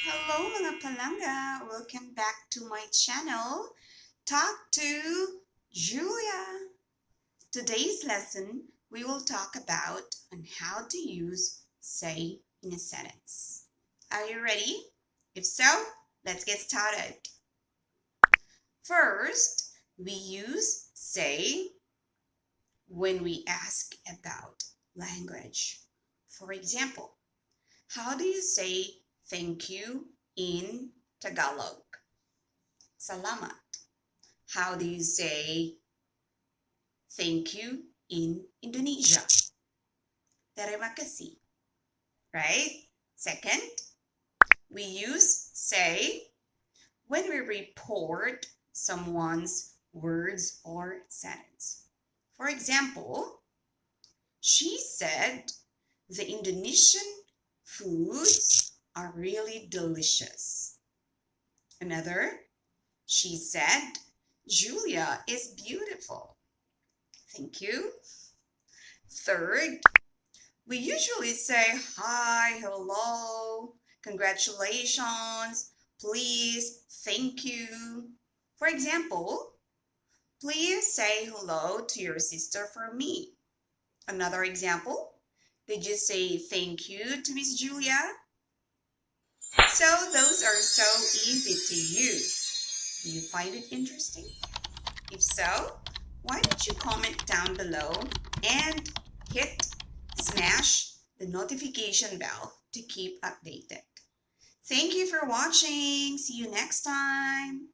Hello mga palangga! Welcome back to my channel, Talk to Julia. Today's lesson, we will talk about on how to use say in a sentence. Are you ready? If so, let's get started. First, we use say when we ask about language. For example, how do you say thank you in Tagalog? Salamat. How do you say thank you in Indonesia? Terima kasih. Right? Second, we use say when we report someone's words or sentence. For example, she said the Indonesian foods are really delicious. Another, she said, Julia is beautiful. Thank you. Third, we usually say hi, hello, congratulations, please, thank you. For example, please say hello to your sister for me. Another example, did you say thank you to Miss Julia? So those are so easy to use. Do you find it interesting? If so, why don't you comment down below and smash the notification bell to keep updated. Thank you for watching. See you next time.